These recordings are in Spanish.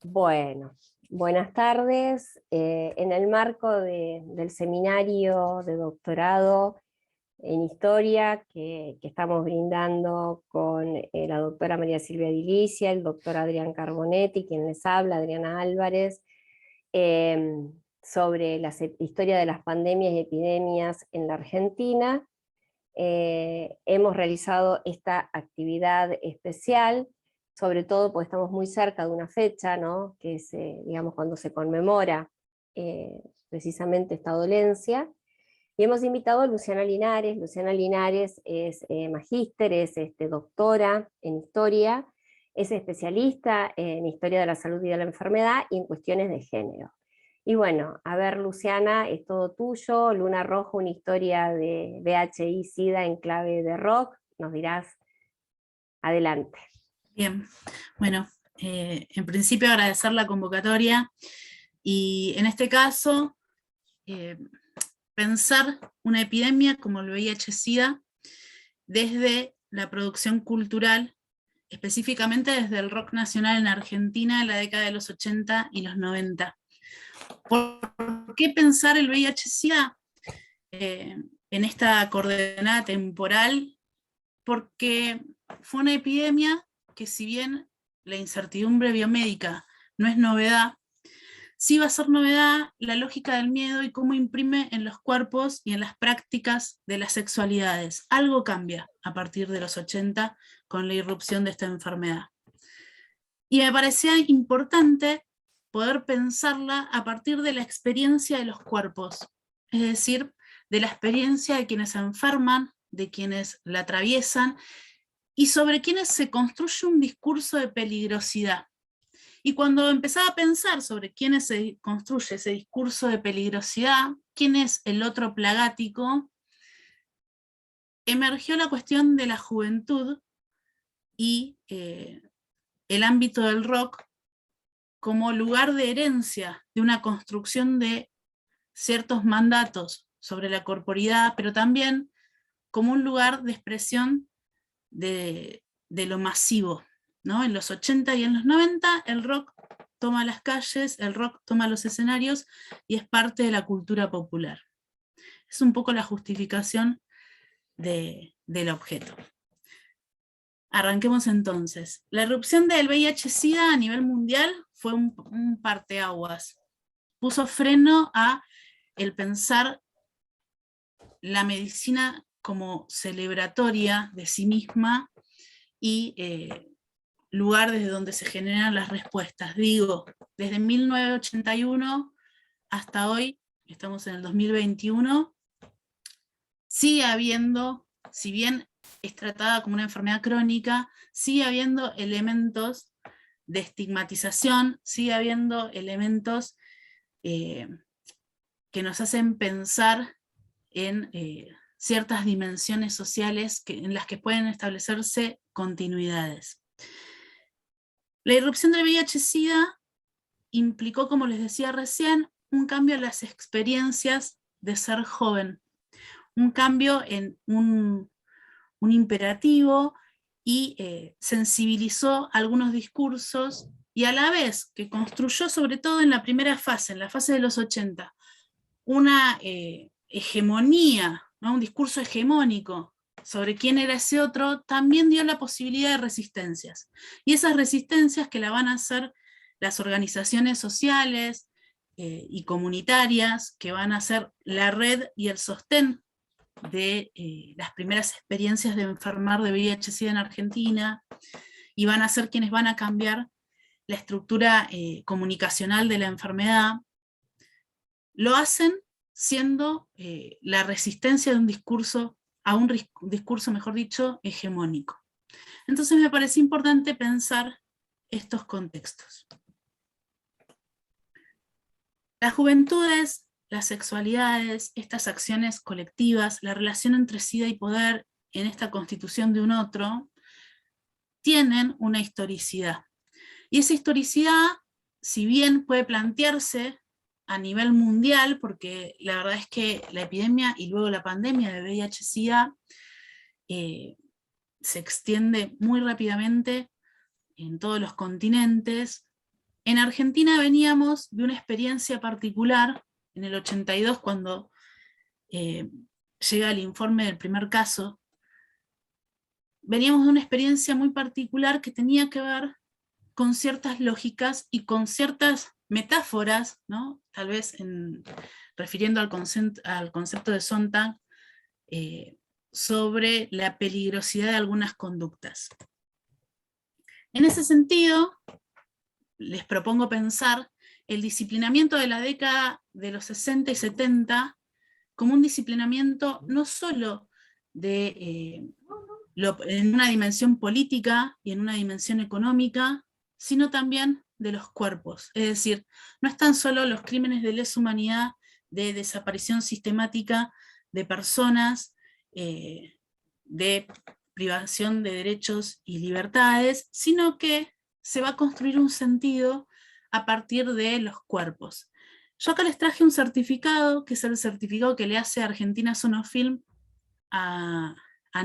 Bueno, buenas tardes. En el marco del seminario de doctorado en historia que estamos brindando con la doctora María Silvia Dilicia, el doctor Adrián Carbonetti, quien les habla, Adriana Álvarez, eh, sobre la historia de las pandemias y epidemias en la Argentina. Hemos realizado esta actividad especial, sobre todo porque estamos muy cerca de una fecha, ¿no? Que es, digamos, cuando se conmemora precisamente esta dolencia. Y hemos invitado a Luciana Linares. Luciana Linares es magíster, es doctora en historia, es especialista en historia de la salud y de la enfermedad y en cuestiones de género. Y bueno, a ver, Luciana, es todo tuyo. Luna Roja, una historia de VIH-Sida en clave de rock. Nos dirás, adelante. Bien, bueno, en principio agradecer la convocatoria y en este caso pensar una epidemia como el VIH-Sida desde la producción cultural, específicamente desde el rock nacional en Argentina en la década de los 80 y los 90. ¿Por qué pensar el VIH-Sida en esta coordenada temporal? Porque fue una epidemia que, si bien la incertidumbre biomédica no es novedad, sí va a ser novedad la lógica del miedo y cómo imprime en los cuerpos y en las prácticas de las sexualidades. Algo cambia a partir de los 80 con la irrupción de esta enfermedad. Y me parecía importante poder pensarla a partir de la experiencia de los cuerpos, es decir, de la experiencia de quienes se enferman, de quienes la atraviesan, y sobre quienes se construye un discurso de peligrosidad. Y cuando empezaba a pensar sobre quiénes se construye ese discurso de peligrosidad, quién es el otro plagático, emergió la cuestión de la juventud y el ámbito del rock como lugar de herencia de una construcción de ciertos mandatos sobre la corporidad, pero también como un lugar de expresión de lo masivo, ¿no? En los 80 y en los 90 el rock toma las calles, el rock toma los escenarios y es parte de la cultura popular. Es un poco la justificación del objeto. Arranquemos entonces. La erupción del VIH-Sida a nivel mundial fue un parteaguas. Puso freno a el pensar la medicina como celebratoria de sí misma y lugar desde donde se generan las respuestas. Digo, desde 1981 hasta hoy, estamos en el 2021, sigue habiendo, si bien es tratada como una enfermedad crónica, sigue habiendo elementos de estigmatización, sigue habiendo elementos que nos hacen pensar en ciertas dimensiones sociales en las que pueden establecerse continuidades. La irrupción del VIH-Sida implicó, como les decía recién, un cambio en las experiencias de ser joven, un cambio en un imperativo y sensibilizó algunos discursos y a la vez que construyó, sobre todo en la primera fase, en la fase de los 80, una hegemonía, ¿no? Un discurso hegemónico sobre quién era ese otro, también dio la posibilidad de resistencias. Y esas resistencias que la van a hacer las organizaciones sociales y comunitarias, que van a ser la red y el sostén de las primeras experiencias de enfermar de VIH-Sida en Argentina, y van a ser quienes van a cambiar la estructura comunicacional de la enfermedad. Lo hacen siendo la resistencia de un discurso, a un discurso, mejor dicho, hegemónico. Entonces me parece importante pensar estos contextos. Las juventudes, las sexualidades, estas acciones colectivas, la relación entre SIDA y poder en esta constitución de un otro, tienen una historicidad. Y esa historicidad, si bien puede plantearse a nivel mundial, porque la verdad es que la epidemia y luego la pandemia de VIH-Sida se extiende muy rápidamente en todos los continentes, En Argentina veníamos de una experiencia particular, en el 82, cuando llega el informe del primer caso, veníamos de una experiencia muy particular que tenía que ver con ciertas lógicas y con ciertas metáforas, ¿no? Tal vez refiriendo al concepto de Sontag, sobre la peligrosidad de algunas conductas. En ese sentido, les propongo pensar el disciplinamiento de la década de los 60 y 70 como un disciplinamiento no solo en una dimensión política y en una dimensión económica, sino también de los cuerpos. Es decir, no están solo los crímenes de lesa humanidad, de desaparición sistemática de personas, de privación de derechos y libertades, sino que se va a construir un sentido a partir de los cuerpos. Yo acá les traje un certificado, que es el certificado que le hace Argentina Sonofilm a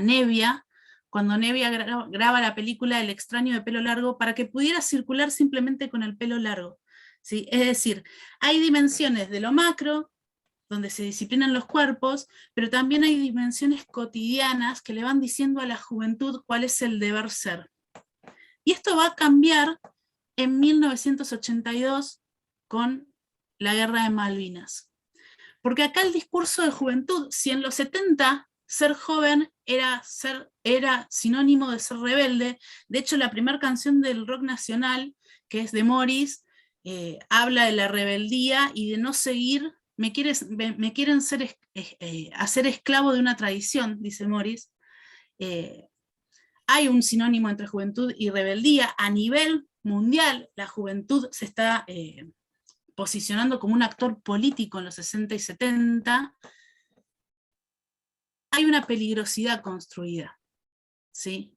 Nevia, cuando Nevia graba la película El extraño de pelo largo, para que pudiera circular simplemente con el pelo largo, ¿sí? Es decir, hay dimensiones de lo macro, donde se disciplinan los cuerpos, pero también hay dimensiones cotidianas que le van diciendo a la juventud cuál es el deber ser. Y esto va a cambiar en 1982 con la Guerra de Malvinas. Porque acá el discurso de juventud, si en los 70 ser joven era sinónimo de ser rebelde, de hecho la primera canción del rock nacional, que es de Morris, habla de la rebeldía y de no seguir, me quieren hacer esclavo de una tradición, dice Morris. Hay un sinónimo entre juventud y rebeldía. A nivel mundial, la juventud se está posicionando como un actor político en los 60 y 70, hay una peligrosidad construida, ¿sí?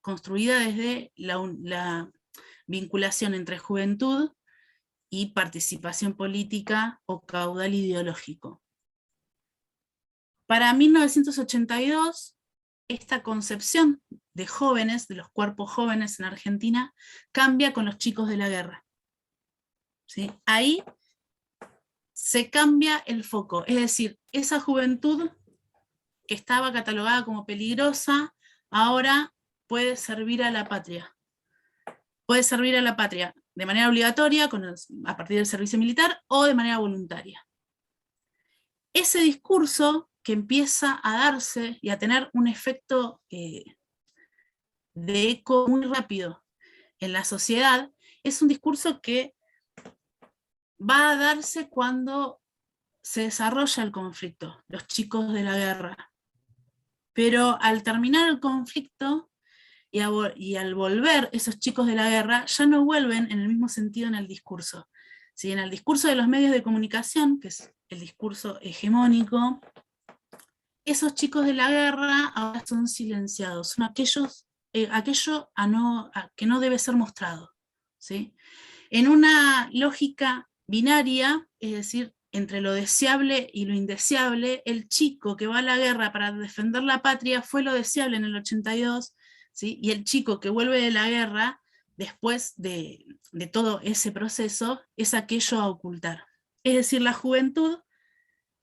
Construida desde la vinculación entre juventud y participación política o caudal ideológico. Para 1982, esta concepción de jóvenes, de los cuerpos jóvenes en Argentina, cambia con los chicos de la guerra. ¿Sí? Ahí se cambia el foco, es decir, esa juventud que estaba catalogada como peligrosa, ahora puede servir a la patria. Puede servir a la patria de manera obligatoria, a partir del servicio militar, o de manera voluntaria. Ese discurso que empieza a darse y a tener un efecto de eco muy rápido en la sociedad, es un discurso que va a darse cuando se desarrolla el conflicto, los chicos de la guerra. Pero al terminar el conflicto y al volver esos chicos de la guerra, ya no vuelven en el mismo sentido en el discurso. ¿Sí? En el discurso de los medios de comunicación, que es el discurso hegemónico, esos chicos de la guerra ahora son silenciados, son aquello que no debe ser mostrado. ¿Sí? En una lógica binaria, es decir, entre lo deseable y lo indeseable, el chico que va a la guerra para defender la patria fue lo deseable en el 82, ¿sí? Y el chico que vuelve de la guerra, después de todo ese proceso, es aquello a ocultar. Es decir, la juventud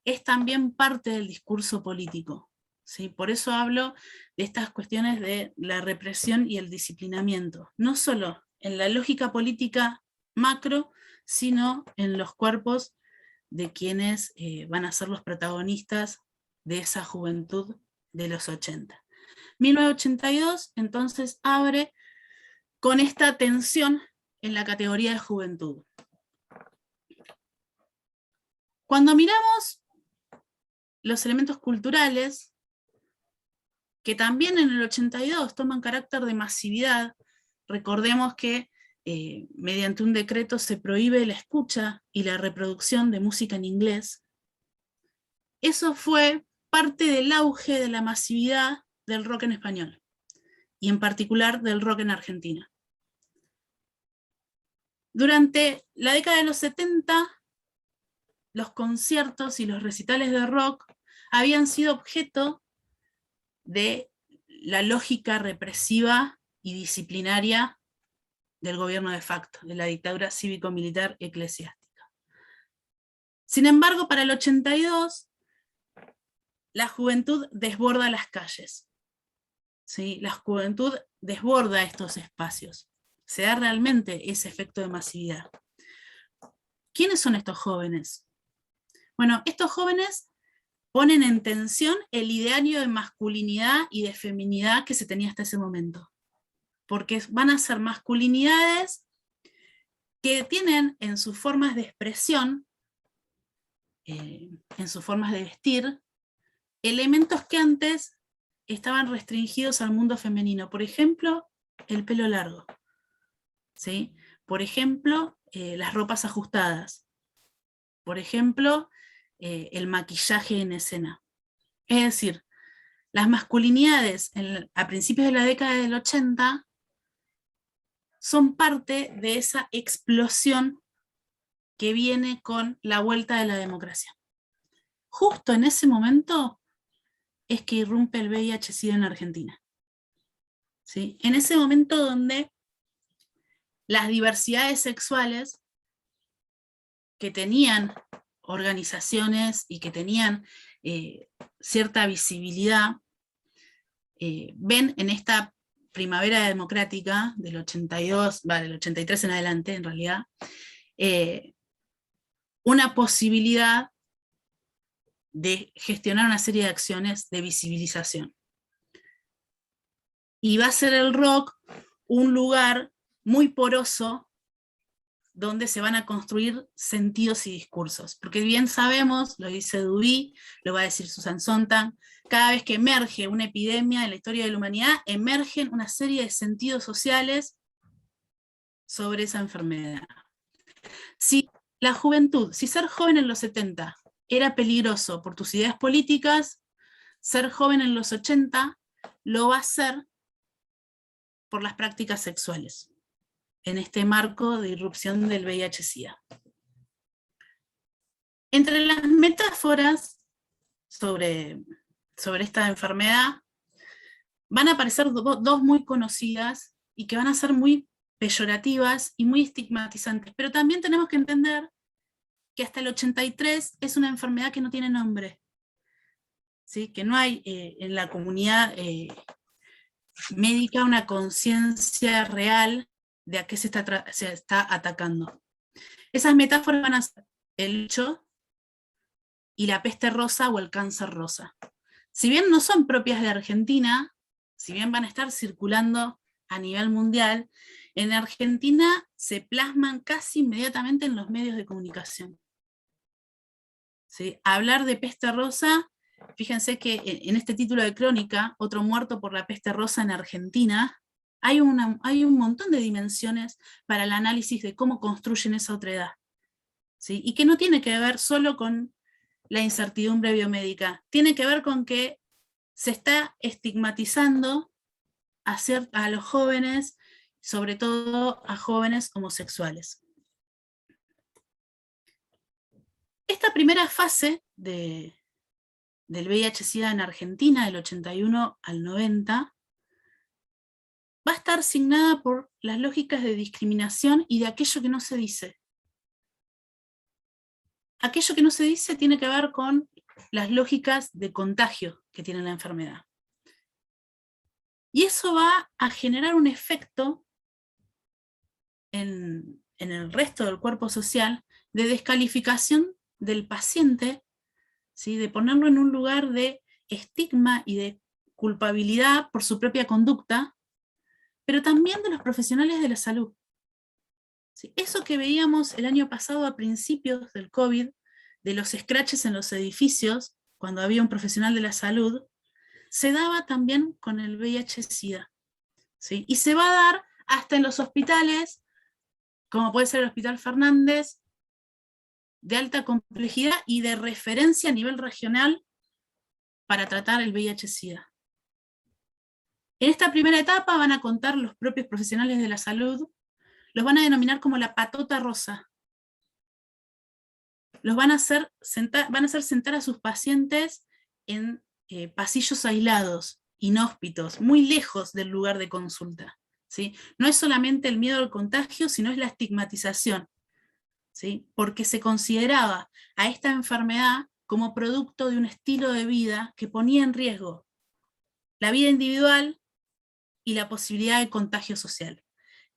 es también parte del discurso político. ¿Sí? Por eso hablo de estas cuestiones de la represión y el disciplinamiento, no solo en la lógica política macro, sino en los cuerpos de quienes van a ser los protagonistas de esa juventud de los 80. 1982 entonces abre con esta tensión en la categoría de juventud. Cuando miramos los elementos culturales, que también en el 82 toman carácter de masividad, recordemos que mediante un decreto se prohíbe la escucha y la reproducción de música en inglés. Eso fue parte del auge de la masividad del rock en español, y en particular del rock en Argentina. Durante la década de los 70, los conciertos y los recitales de rock habían sido objeto de la lógica represiva y disciplinaria del gobierno de facto, de la dictadura cívico-militar eclesiástica. Sin embargo, para el 82, la juventud desborda las calles. ¿Sí? La juventud desborda estos espacios. Se da realmente ese efecto de masividad. ¿Quiénes son estos jóvenes? Bueno, estos jóvenes ponen en tensión el ideario de masculinidad y de feminidad que se tenía hasta ese momento. Porque van a ser masculinidades que tienen en sus formas de expresión, en sus formas de vestir, elementos que antes estaban restringidos al mundo femenino. Por ejemplo, el pelo largo. ¿Sí? Por ejemplo, las ropas ajustadas. Por ejemplo, el maquillaje en escena. Es decir, las masculinidades a principios de la década del 80 son parte de esa explosión que viene con la vuelta de la democracia. Justo en ese momento es que irrumpe el VIH-Sida en Argentina. ¿Sí? En ese momento donde las diversidades sexuales que tenían organizaciones y que tenían cierta visibilidad, ven en esta primavera democrática del 82, del 83 en adelante en realidad, una posibilidad de gestionar una serie de acciones de visibilización. Y va a ser el rock un lugar muy poroso donde se van a construir sentidos y discursos. Porque bien sabemos, lo dice Duby, lo va a decir Susan Sontag, cada vez que emerge una epidemia en la historia de la humanidad, emergen una serie de sentidos sociales sobre esa enfermedad. Si la juventud, si ser joven en los 70 era peligroso por tus ideas políticas, ser joven en los 80 lo va a ser por las prácticas sexuales, en este marco de irrupción del VIH-Sida. Entre las metáforas sobre esta enfermedad van a aparecer dos muy conocidas y que van a ser muy peyorativas y muy estigmatizantes, pero también tenemos que entender que hasta el 83 es una enfermedad que no tiene nombre, ¿sí? Que no hay en la comunidad médica una conciencia real de a qué se está atacando. Esas metáforas van a ser el hecho y la peste rosa o el cáncer rosa. Si bien no son propias de Argentina, si bien van a estar circulando a nivel mundial, en Argentina se plasman casi inmediatamente en los medios de comunicación. ¿Sí? Hablar de peste rosa, fíjense que en este título de crónica, otro muerto por la peste rosa en Argentina, hay un montón de dimensiones para el análisis de cómo construyen esa otredad. ¿Sí? Y que no tiene que ver solo con la incertidumbre biomédica, tiene que ver con que se está estigmatizando a los jóvenes, sobre todo a jóvenes homosexuales. Esta primera fase del VIH-Sida en Argentina, del 81 al 90, va a estar signada por las lógicas de discriminación y de aquello que no se dice. Aquello que no se dice tiene que ver con las lógicas de contagio que tiene la enfermedad. Y eso va a generar un efecto en el resto del cuerpo social de descalificación del paciente, ¿sí? De ponerlo en un lugar de estigma y de culpabilidad por su propia conducta, pero también de los profesionales de la salud. ¿Sí? Eso que veíamos el año pasado a principios del COVID, de los scratches en los edificios, cuando había un profesional de la salud, se daba también con el VIH-Sida. ¿Sí? Y se va a dar hasta en los hospitales, como puede ser el Hospital Fernández, de alta complejidad y de referencia a nivel regional para tratar el VIH-Sida. En esta primera etapa van a contar los propios profesionales de la salud, los van a denominar como la patota rosa. Los van a hacer sentar a sus pacientes en pasillos aislados, inhóspitos, muy lejos del lugar de consulta. ¿sí? No es solamente el miedo al contagio, sino es la estigmatización, ¿sí? Porque se consideraba a esta enfermedad como producto de un estilo de vida que ponía en riesgo la vida individual y la posibilidad de contagio social.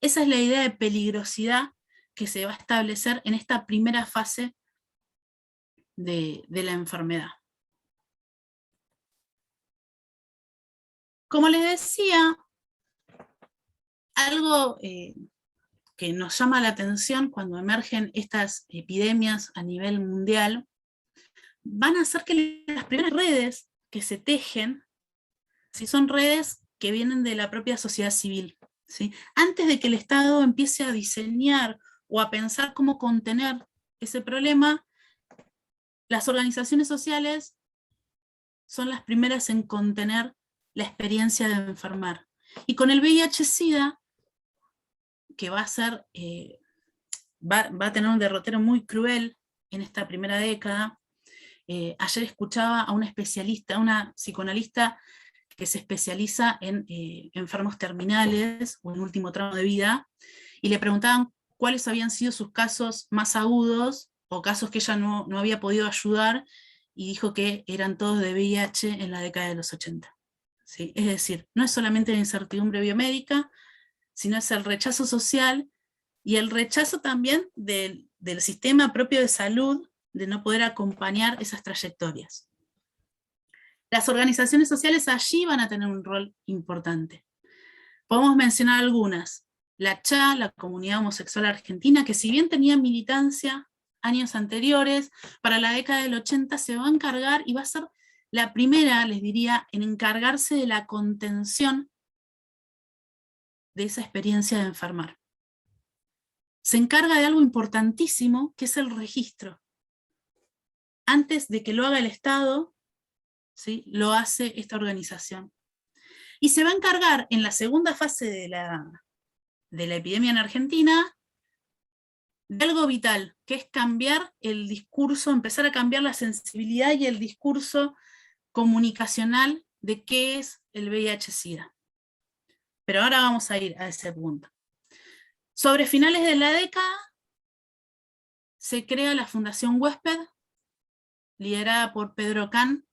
Esa es la idea de peligrosidad que se va a establecer en esta primera fase de la enfermedad. Como les decía, algo que nos llama la atención cuando emergen estas epidemias a nivel mundial, van a hacer que las primeras redes que se tejen, ¿sí? Son redes que vienen de la propia sociedad civil, ¿sí? Antes de que el Estado empiece a diseñar o a pensar cómo contener ese problema, las organizaciones sociales son las primeras en contener la experiencia de enfermar. Y con el VIH-Sida, que va a ser, va a tener un derrotero muy cruel en esta primera década. Ayer escuchaba a una especialista, una psicoanalista que se especializa en enfermos terminales o en último tramo de vida, y le preguntaban cuáles habían sido sus casos más agudos o casos que ella no había podido ayudar, y dijo que eran todos de VIH en la década de los 80. ¿Sí? Es decir, no es solamente la incertidumbre biomédica, sino es el rechazo social y el rechazo también del sistema propio de salud de no poder acompañar esas trayectorias. Las organizaciones sociales allí van a tener un rol importante. Podemos mencionar algunas. La CHA, la Comunidad Homosexual Argentina, que si bien tenía militancia años anteriores, para la década del 80 se va a encargar y va a ser la primera, les diría, en encargarse de la contención de esa experiencia de enfermar. Se encarga de algo importantísimo, que es el registro. Antes de que lo haga el Estado, ¿sí? Lo hace esta organización. Y se va a encargar en la segunda fase de la epidemia en Argentina de algo vital, que es cambiar el discurso, empezar a cambiar la sensibilidad y el discurso comunicacional de qué es el VIH-Sida. Pero ahora vamos a ir a ese punto. Sobre finales de la década se crea la Fundación Huésped, liderada por Pedro Can,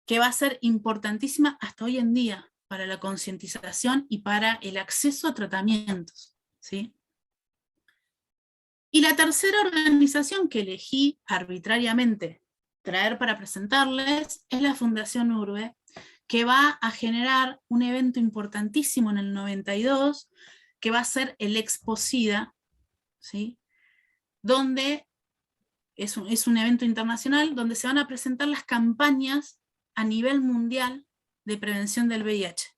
que va a ser importantísima hasta hoy en día para la concientización y para el acceso a tratamientos, ¿sí? Y la tercera organización que elegí arbitrariamente traer para presentarles es la Fundación Urbe, que va a generar un evento importantísimo en el 92, que va a ser el Expo-Sida, ¿sí? Donde es un evento internacional donde se van a presentar las campañas a nivel mundial de prevención del VIH.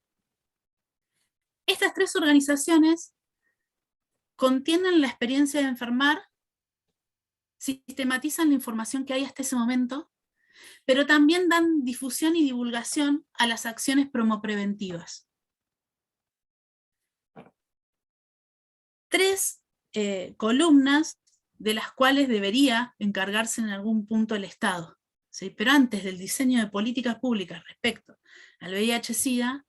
Estas tres organizaciones contienen la experiencia de enfermar, sistematizan la información que hay hasta ese momento, pero también dan difusión y divulgación a las acciones promopreventivas. Tres columnas de las cuales debería encargarse en algún punto el Estado, ¿sí? Pero antes del diseño de políticas públicas respecto al VIH-Sida,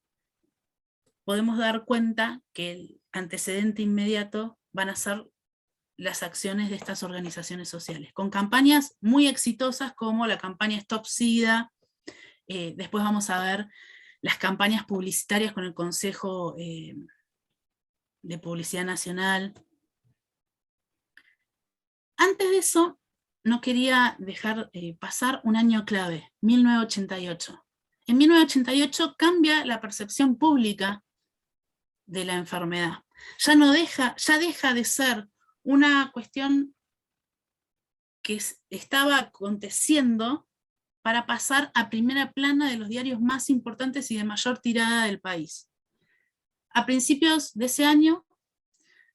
podemos dar cuenta que el antecedente inmediato van a ser las acciones de estas organizaciones sociales, con campañas muy exitosas como la campaña Stop SIDA. Después vamos a ver las campañas publicitarias con el Consejo de Publicidad Nacional. Antes de eso, no quería dejar pasar un año clave, 1988. En 1988 cambia la percepción pública de la enfermedad. Ya deja de ser una cuestión que estaba aconteciendo para pasar a primera plana de los diarios más importantes y de mayor tirada del país. A principios de ese año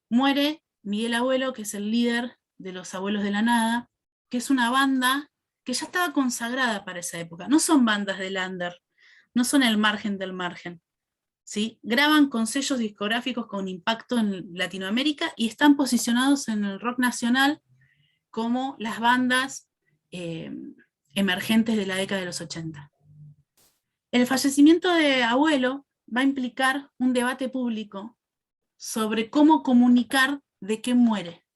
muere Miguel Abuelo, que es el líder de Los Abuelos de la Nada, que es una banda que ya estaba consagrada para esa época. No son bandas de under, no son el margen del margen, ¿sí? Graban con sellos discográficos con impacto en Latinoamérica y están posicionados en el rock nacional como las bandas emergentes de la década de los 80. El fallecimiento de Abuelo va a implicar un debate público sobre cómo comunicar de qué muere.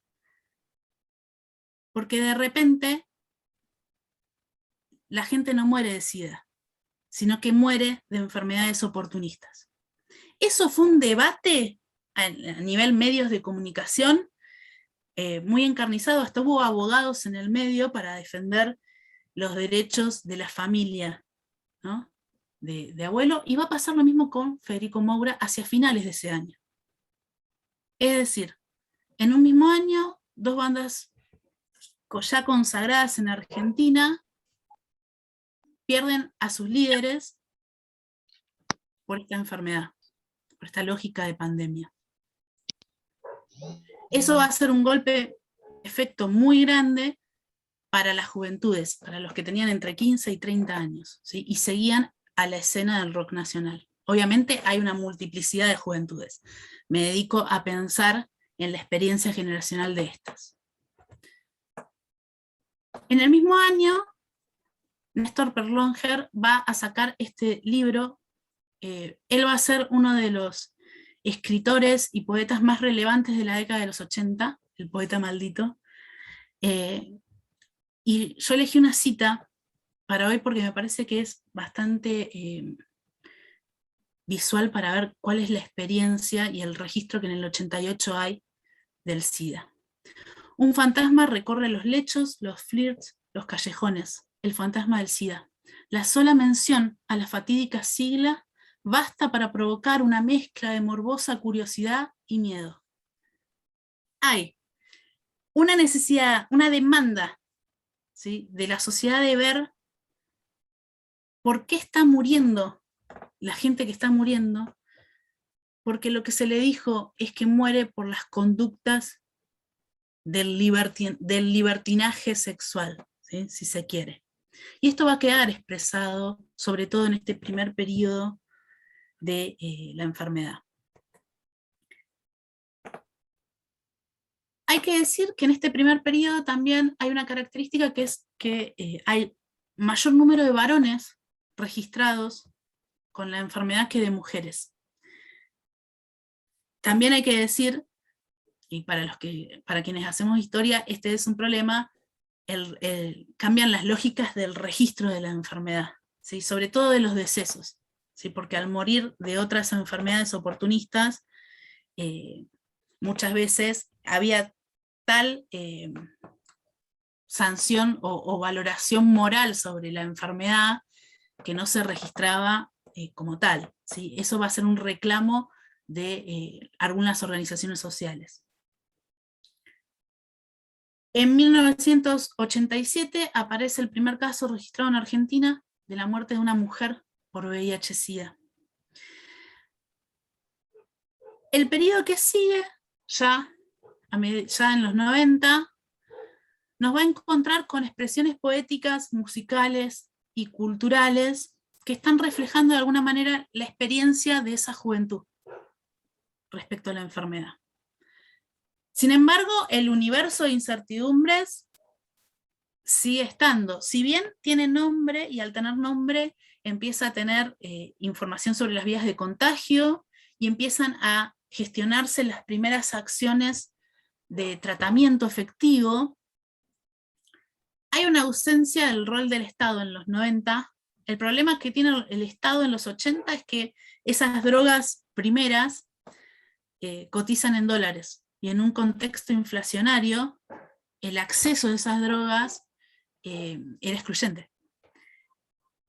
Porque de repente la gente no muere de SIDA, sino que muere de enfermedades oportunistas. Eso fue un debate a nivel medios de comunicación muy encarnizado, hasta hubo abogados en el medio para defender los derechos de la familia, ¿no? de abuelo, y va a pasar lo mismo con Federico Moura hacia finales de ese año. Es decir, en un mismo año, dos bandas ya consagradas en Argentina pierden a sus líderes por esta enfermedad, por esta lógica de pandemia. Eso va a ser un golpe, efecto muy grande para las juventudes, para los que tenían entre 15 y 30 años, ¿sí? Y seguían a la escena del rock nacional. Obviamente hay una multiplicidad de juventudes. Me dedico a pensar en la experiencia generacional de estas. En el mismo año, Néstor Perlonger va a sacar este libro. Él va a ser uno de los escritores y poetas más relevantes de la década de los 80, el poeta maldito. Y yo elegí una cita para hoy porque me parece que es bastante visual para ver cuál es la experiencia y el registro que en el 88 hay del SIDA. Un fantasma recorre los lechos, los flirts, los callejones, el fantasma del SIDA. La sola mención a la fatídica sigla basta para provocar una mezcla de morbosa curiosidad y miedo. Hay una necesidad, una demanda, ¿sí?, de la sociedad de ver por qué está muriendo la gente que está muriendo, porque lo que se le dijo es que muere por las conductas del libertinaje sexual, ¿sí?, si se quiere. Y esto va a quedar expresado, sobre todo en este primer periodo de la enfermedad. Hay que decir que en este primer periodo también hay una característica que es que hay mayor número de varones registrados con la enfermedad que de mujeres. También hay que decir, y para quienes hacemos historia, este es un problema, cambian las lógicas del registro de la enfermedad, ¿sí?, sobre todo de los decesos, ¿sí?, porque al morir de otras enfermedades oportunistas, muchas veces había tal sanción o valoración moral sobre la enfermedad que no se registraba como tal, ¿sí? Eso va a ser un reclamo de algunas organizaciones sociales. En 1987 aparece el primer caso registrado en Argentina de la muerte de una mujer por VIH-Sida. El periodo que sigue, ya en los 90, nos va a encontrar con expresiones poéticas, musicales y culturales que están reflejando de alguna manera la experiencia de esa juventud respecto a la enfermedad. Sin embargo, el universo de incertidumbres sigue estando. Si bien tiene nombre, y al tener nombre empieza a tener información sobre las vías de contagio y empiezan a gestionarse las primeras acciones de tratamiento efectivo, hay una ausencia del rol del Estado en los 90. El problema que tiene el Estado en los 80 es que esas drogas primeras cotizan en dólares, y en un contexto inflacionario, el acceso a esas drogas era excluyente.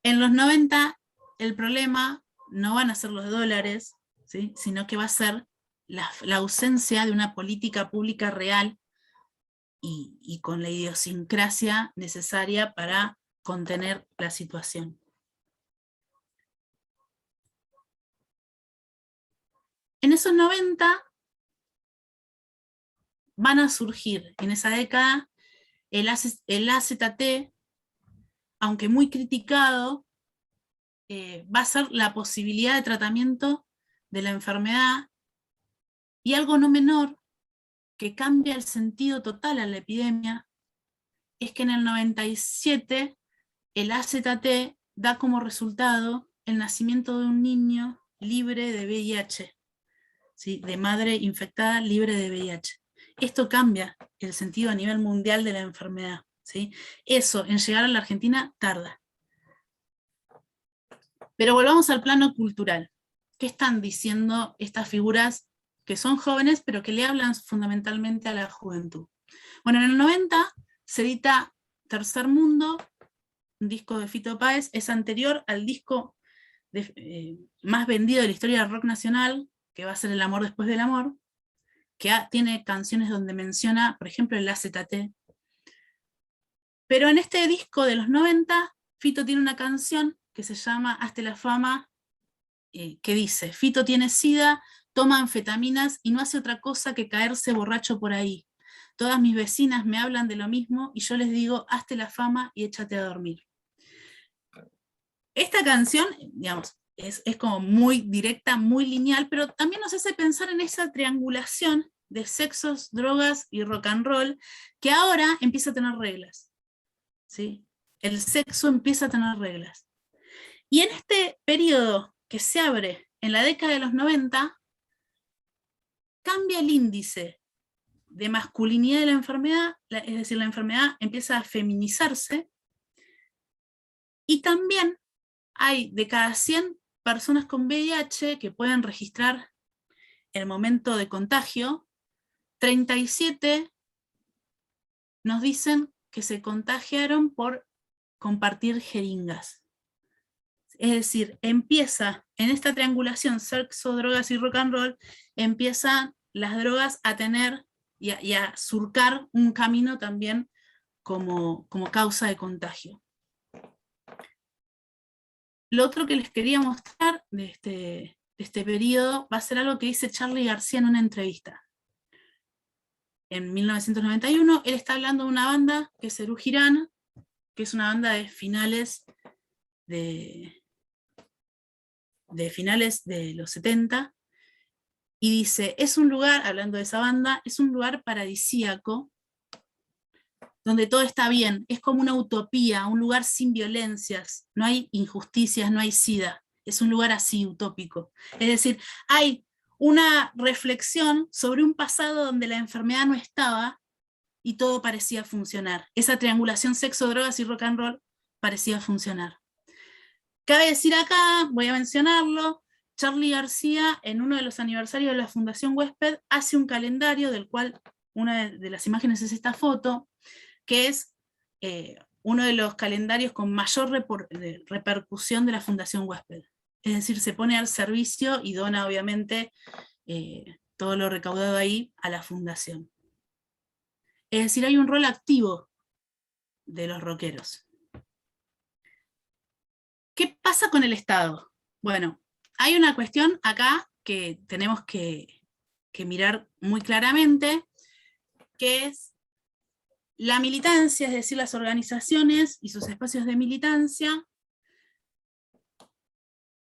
En los 90 el problema no van a ser los dólares, ¿sí?, sino que va a ser la ausencia de una política pública real y con la idiosincrasia necesaria para contener la situación. En esos 90 van a surgir, en esa década, el AZT, aunque muy criticado, va a ser la posibilidad de tratamiento de la enfermedad, y algo no menor que cambia el sentido total a la epidemia es que en el 97 el AZT da como resultado el nacimiento de un niño libre de VIH, ¿sí? De madre infectada libre de VIH. Esto cambia el sentido a nivel mundial de la enfermedad, ¿sí? Eso, en llegar a la Argentina, tarda. Pero volvamos al plano cultural. ¿Qué están diciendo estas figuras que son jóvenes, pero que le hablan fundamentalmente a la juventud? Bueno, en el 90 se edita Tercer Mundo, un disco de Fito Páez, es anterior al disco más vendido de la historia del rock nacional, que va a ser El amor después del amor, que tiene canciones donde menciona, por ejemplo, el AZT. Pero en este disco de los 90, Fito tiene una canción que se llama Hazte la fama, que dice: Fito tiene SIDA, toma anfetaminas y no hace otra cosa que caerse borracho por ahí. Todas mis vecinas me hablan de lo mismo y yo les digo: hazte la fama y échate a dormir. Esta canción, digamos, es como muy directa, muy lineal, pero también nos hace pensar en esa triangulación de sexos, drogas y rock and roll, que ahora empieza a tener reglas, ¿sí? El sexo empieza a tener reglas. Y en este periodo que se abre en la década de los 90, cambia el índice de masculinidad de la enfermedad, es decir, la enfermedad empieza a feminizarse, y también hay de cada 100 personas con VIH que pueden registrar el momento de contagio, 37 nos dicen que se contagiaron por compartir jeringas. Es decir, empieza en esta triangulación sexo, drogas y rock and roll, empiezan las drogas a tener y a surcar un camino también como causa de contagio. Lo otro que les quería mostrar de este periodo va a ser algo que dice Charly García en una entrevista. En 1991, él está hablando de una banda que es Serú Girán, que es una banda de finales de finales de los 70, y dice: es un lugar, hablando de esa banda, es un lugar paradisíaco, donde todo está bien, es como una utopía, un lugar sin violencias, no hay injusticias, no hay SIDA, es un lugar así, utópico. Es decir, hay una reflexión sobre un pasado donde la enfermedad no estaba y todo parecía funcionar. Esa triangulación sexo, drogas y rock and roll parecía funcionar. Cabe decir acá, voy a mencionarlo, Charly García, en uno de los aniversarios de la Fundación Huésped, hace un calendario del cual una de las imágenes es esta foto, que es uno de los calendarios con mayor repercusión de la Fundación Huésped. Es decir, se pone al servicio y dona, obviamente, todo lo recaudado ahí a la fundación. Es decir, hay un rol activo de los rockeros. ¿Qué pasa con el Estado? Bueno, hay una cuestión acá que tenemos que mirar muy claramente, que es la militancia, es decir, las organizaciones y sus espacios de militancia,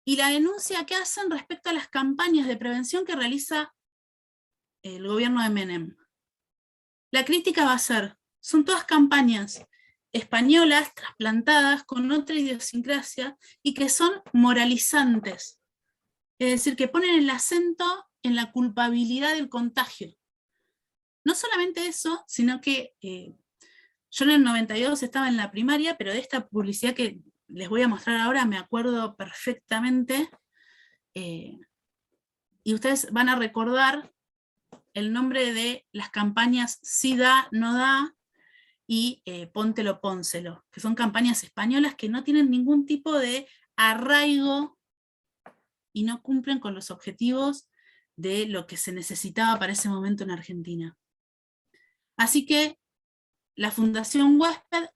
y la denuncia que hacen respecto a las campañas de prevención que realiza el gobierno de Menem. La crítica va a ser: son todas campañas españolas trasplantadas con otra idiosincrasia y que son moralizantes. Es decir, que ponen el acento en la culpabilidad del contagio. No solamente eso, sino que yo en el 92 estaba en la primaria, pero de esta publicidad que les voy a mostrar ahora me acuerdo perfectamente, y ustedes van a recordar el nombre de las campañas Sí da, no da y Póntelo, pónselo, que son campañas españolas que no tienen ningún tipo de arraigo y no cumplen con los objetivos de lo que se necesitaba para ese momento en Argentina. Así que la Fundación Huésped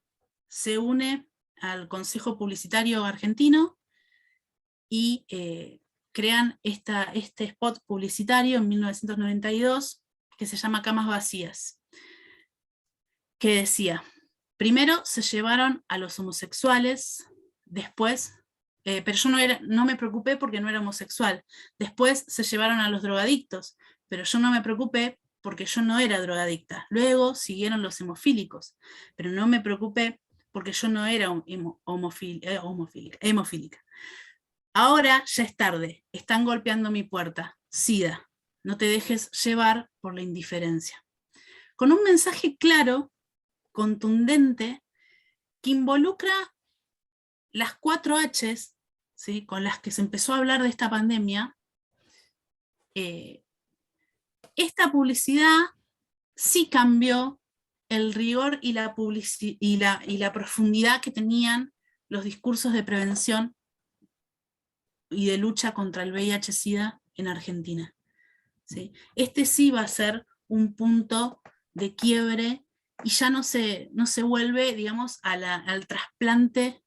se une al Consejo Publicitario Argentino y crean este spot publicitario en 1992 que se llama Camas Vacías, que decía: primero se llevaron a los homosexuales, después, pero yo no me preocupé porque no era homosexual. Después se llevaron a los drogadictos, pero yo no me preocupé porque yo no era drogadicta. Luego siguieron los hemofílicos, pero no me preocupé porque yo no era hemofílica. ahora ya es tarde, están golpeando mi puerta, SIDA, no te dejes llevar por la indiferencia. Con un mensaje claro, contundente, que involucra las 4 H's, ¿sí?, con las que se empezó a hablar de esta pandemia. Esta publicidad sí cambió el rigor y la profundidad que tenían los discursos de prevención y de lucha contra el VIH-Sida en Argentina. ¿Sí? Este sí va a ser un punto de quiebre y ya no se vuelve, digamos, al trasplante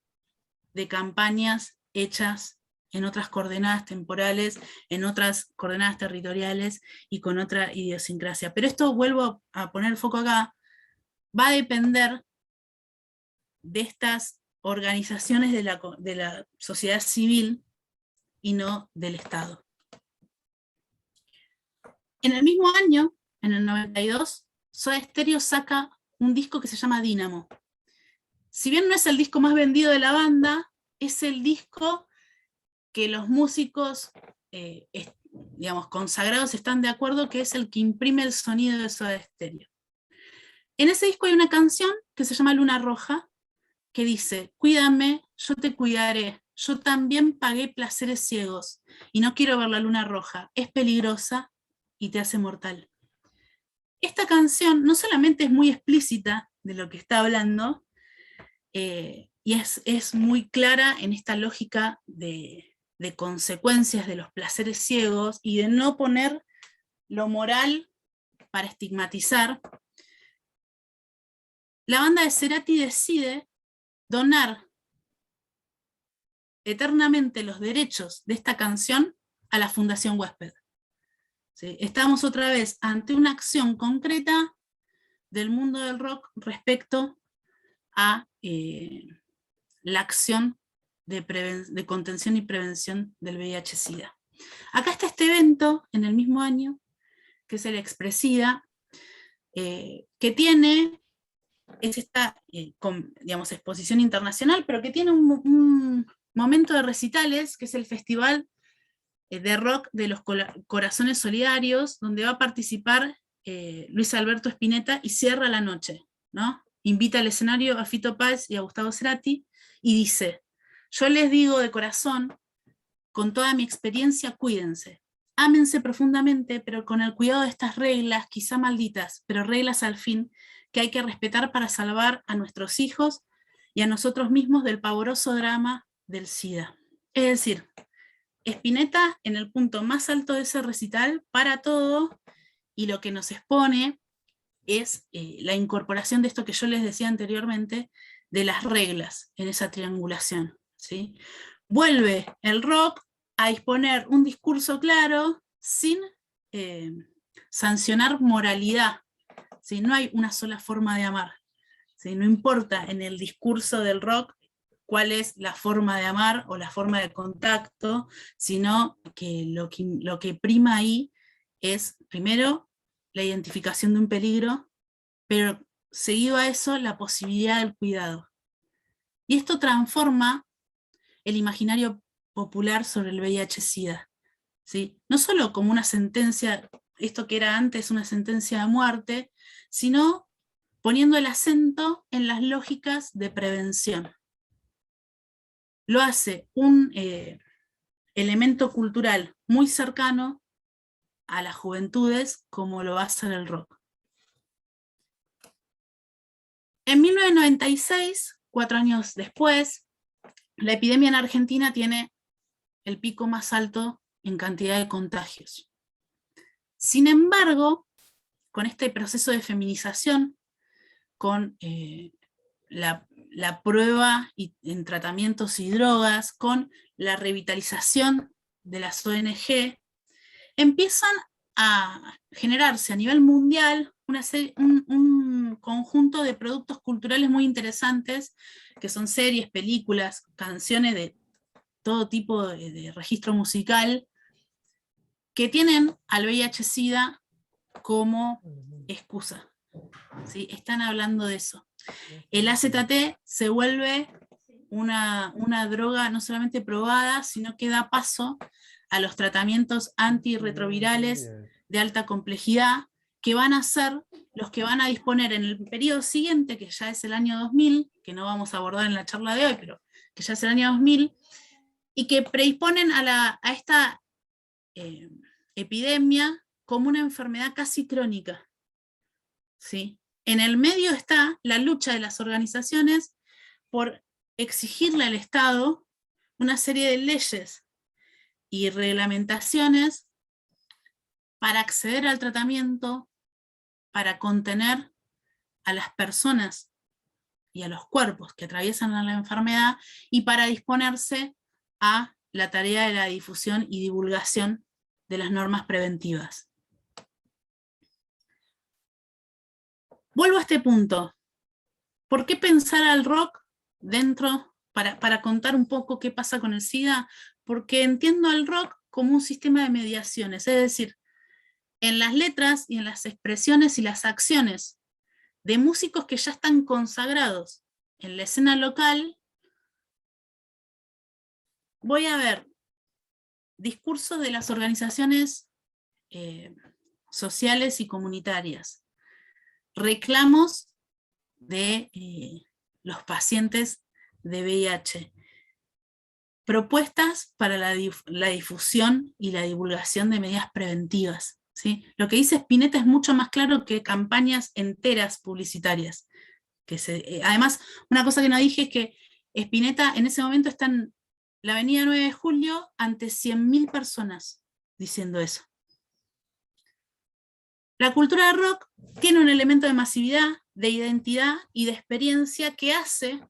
de campañas hechas en otras coordenadas temporales, en otras coordenadas territoriales y con otra idiosincrasia. Pero esto, vuelvo a poner el foco acá, va a depender de estas organizaciones de la sociedad civil y no del Estado. En el mismo año, en el 92, Soda Stereo saca un disco que se llama Dínamo. Si bien no es el disco más vendido de la banda, es el disco que los músicos, digamos, consagrados están de acuerdo que es el que imprime el sonido de Soda Stereo. En ese disco hay una canción que se llama Luna Roja, que dice: cuídame, yo te cuidaré, yo también pagué placeres ciegos, y no quiero ver la luna roja, es peligrosa y te hace mortal. Esta canción no solamente es muy explícita de lo que está hablando, y es muy clara en esta lógica de consecuencias de los placeres ciegos y de no poner lo moral para estigmatizar. La banda de Cerati decide donar eternamente los derechos de esta canción a la Fundación Huésped. ¿Sí? Estamos otra vez ante una acción concreta del mundo del rock respecto a la acción de contención y prevención del VIH-Sida. Acá está este evento en el mismo año, que es el Expresida, que tiene, es esta digamos, exposición internacional, pero que tiene un momento de recitales, que es el Festival de Rock de los Corazones Solidarios, donde va a participar Luis Alberto Spinetta y cierra la noche, ¿no? Invita al escenario a Fito Páez y a Gustavo Cerati y dice: yo les digo de corazón, con toda mi experiencia, cuídense. Ámense profundamente, pero con el cuidado de estas reglas, quizá malditas, pero reglas al fin, que hay que respetar para salvar a nuestros hijos y a nosotros mismos del pavoroso drama del SIDA. Es decir, Spinetta en el punto más alto de ese recital para todo, y lo que nos expone es la incorporación de esto que yo les decía anteriormente, de las reglas en esa triangulación, ¿sí? Vuelve el rock a disponer un discurso claro sin sancionar moralidad, ¿sí? No hay una sola forma de amar, ¿sí? No importa en el discurso del rock cuál es la forma de amar o la forma de contacto, sino que lo que prima ahí es, primero, la identificación de un peligro, pero seguido a eso, la posibilidad del cuidado. Y esto transforma el imaginario popular sobre el VIH-Sida, ¿sí? No solo como una sentencia, esto que era antes una sentencia de muerte, sino poniendo el acento en las lógicas de prevención. Lo hace un elemento cultural muy cercano a las juventudes, como lo va a hacer el rock. En 1996, 4 años después, la epidemia en Argentina tiene el pico más alto en cantidad de contagios. Sin embargo, con este proceso de feminización, con la prueba en tratamientos y drogas, con la revitalización de las ONG, empiezan a generarse a nivel mundial un conjunto de productos culturales muy interesantes, que son series, películas, canciones de todo tipo de registro musical, que tienen al VIH-Sida como excusa, ¿sí? Están hablando de eso. El AZT se vuelve una droga no solamente probada, sino que da paso a los tratamientos antirretrovirales de alta complejidad, que van a ser los que van a disponer en el periodo siguiente, que ya es el año 2000, que no vamos a abordar en la charla de hoy, pero que ya es el año 2000, y que predisponen a esta epidemia como una enfermedad casi crónica, ¿sí? En el medio está la lucha de las organizaciones por exigirle al Estado una serie de leyes y reglamentaciones para acceder al tratamiento, para contener a las personas y a los cuerpos que atraviesan la enfermedad, y para disponerse a la tarea de la difusión y divulgación de las normas preventivas. Vuelvo a este punto. ¿Por qué pensar al rock dentro, para contar un poco qué pasa con el SIDA? Porque entiendo al rock como un sistema de mediaciones, es decir, en las letras y en las expresiones y las acciones de músicos que ya están consagrados en la escena local, voy a ver discursos de las organizaciones sociales y comunitarias, reclamos de los pacientes de VIH, propuestas para la difusión y la divulgación de medidas preventivas, ¿sí? Lo que dice Spinetta es mucho más claro que campañas enteras publicitarias. Además, una cosa que no dije es que Spinetta en ese momento está en la avenida 9 de Julio ante 100.000 personas diciendo eso. La cultura de rock tiene un elemento de masividad, de identidad y de experiencia que hace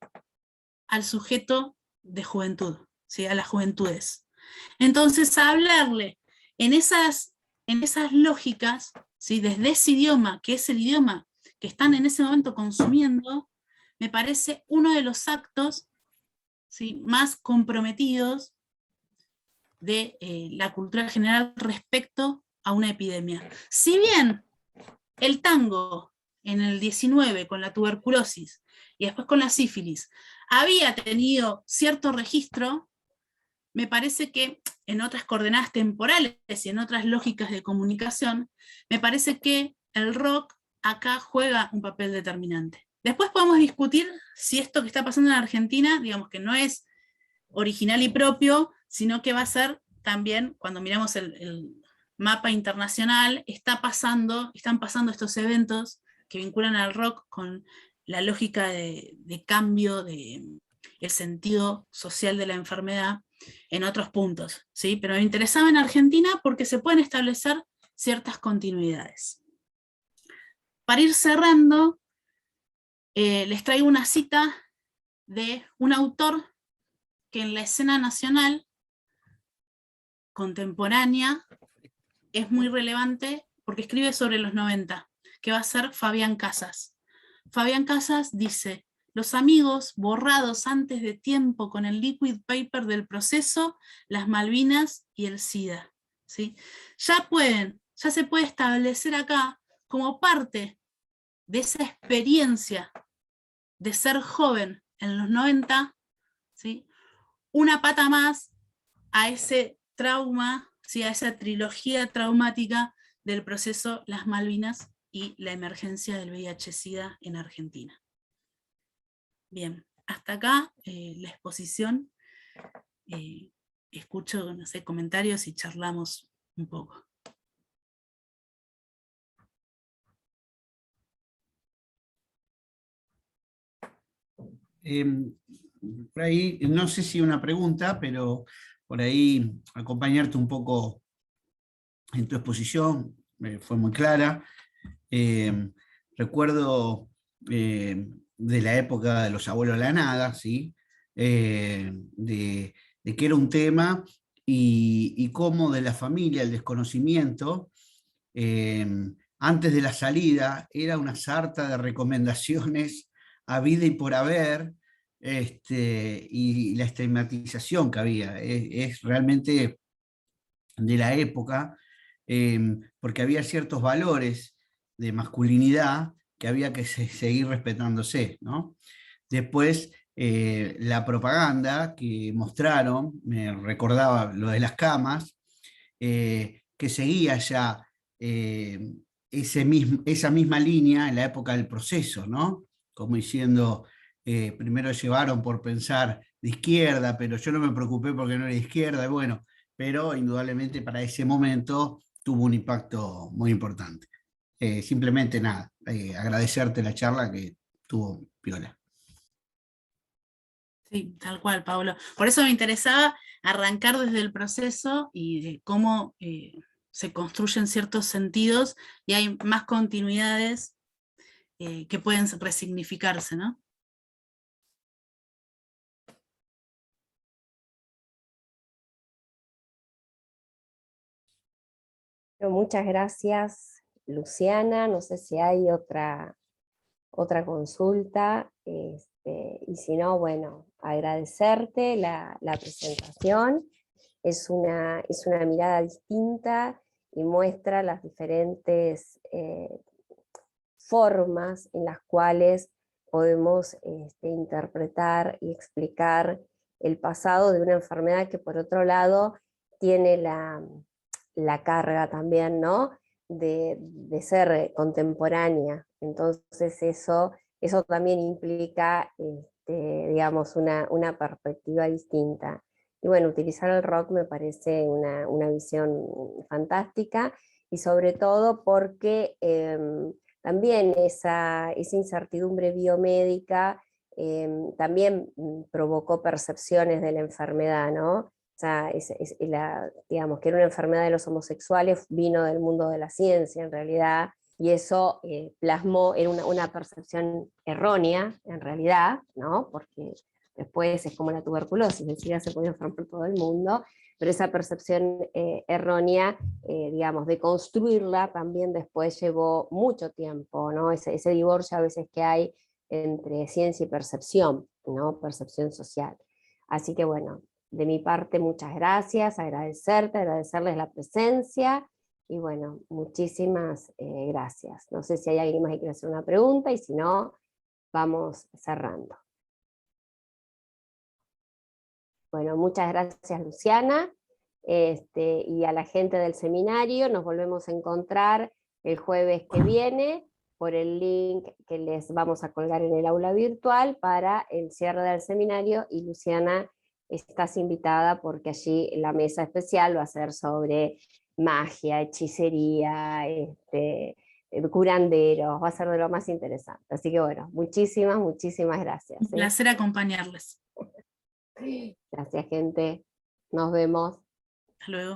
al sujeto de juventud, ¿sí? A las juventudes. Entonces, hablarle en esas lógicas, ¿sí? Desde ese idioma, que es el idioma que están en ese momento consumiendo, me parece uno de los actos, ¿sí? Más comprometidos de la cultura general respecto a una epidemia. Si bien el tango en el 19 con la tuberculosis y después con la sífilis había tenido cierto registro, me parece que en otras coordenadas temporales y en otras lógicas de comunicación, me parece que el rock acá juega un papel determinante. Después podemos discutir si esto que está pasando en Argentina, digamos que no es original y propio, sino que va a ser también, cuando miramos el mapa internacional, están pasando estos eventos que vinculan al rock con la lógica de cambio del sentido social de la enfermedad en otros puntos, ¿sí? Pero me interesaba en Argentina porque se pueden establecer ciertas continuidades. Para ir cerrando, les traigo una cita de un autor que en la escena nacional contemporánea es muy relevante porque escribe sobre los 90, que va a ser Fabián Casas. Fabián Casas dice: los amigos borrados antes de tiempo con el liquid paper del proceso, las Malvinas y el SIDA, ¿sí? Ya se puede establecer acá como parte de esa experiencia de ser joven en los 90, ¿sí? Una pata más a ese trauma, ¿sí? A esa trilogía traumática del proceso Las Malvinas y la emergencia del VIH-Sida en Argentina. Bien, hasta acá la exposición. Escucho, no sé, comentarios y charlamos un poco. Por ahí, no sé si una pregunta, pero por ahí acompañarte un poco en tu exposición, fue muy clara. Recuerdo de la época de los abuelos de la nada, ¿sí? De que era un tema y cómo de la familia el desconocimiento, antes de la salida, era una sarta de recomendaciones a vida y por haber, y la estigmatización que había. Es realmente de la época, porque había ciertos valores de masculinidad que había que seguir respetándose, ¿no? Después, la propaganda que mostraron, me recordaba lo de las camas, que seguía ya esa misma línea en la época del proceso, ¿no? Como diciendo, primero llevaron por pensar de izquierda, pero yo no me preocupé porque no era de izquierda, y bueno, pero indudablemente para ese momento tuvo un impacto muy importante. Simplemente nada, agradecerte la charla que tuvo piola. Sí, tal cual, Pablo. Por eso me interesaba arrancar desde el proceso y de cómo se construyen ciertos sentidos y hay más continuidades que pueden resignificarse, ¿no? Bueno, muchas gracias, Luciana. No sé si hay otra consulta, y si no, bueno, agradecerte la presentación. Es una mirada distinta y muestra las diferentes formas en las cuales podemos interpretar y explicar el pasado de una enfermedad que por otro lado tiene la carga también, ¿no? de ser contemporánea. Entonces eso también implica, digamos, una perspectiva distinta. Y bueno, utilizar el rock me parece una visión fantástica, y sobre todo porque también esa incertidumbre biomédica también provocó percepciones de la enfermedad, ¿no? O sea, digamos que era una enfermedad de los homosexuales, vino del mundo de la ciencia en realidad, y eso plasmó en una percepción errónea en realidad, ¿no? Porque después es como la tuberculosis, el SIDA se podía enfermar todo el mundo, pero esa percepción errónea, digamos, de construirla también después llevó mucho tiempo, ¿no? Ese divorcio a veces que hay entre ciencia y percepción, ¿no? Percepción social. Así que bueno, de mi parte muchas gracias, agradecerles la presencia, y bueno, muchísimas gracias. No sé si hay alguien más que quiera hacer una pregunta, y si no, vamos cerrando. Bueno, muchas gracias, Luciana, y a la gente del seminario. Nos volvemos a encontrar el jueves que viene por el link que les vamos a colgar en el aula virtual para el cierre del seminario, y Luciana, estás invitada porque allí la mesa especial va a ser sobre magia, hechicería, curanderos, va a ser de lo más interesante. Así que bueno, muchísimas gracias. Un placer acompañarles. Gracias, gente. Nos vemos. Hasta luego.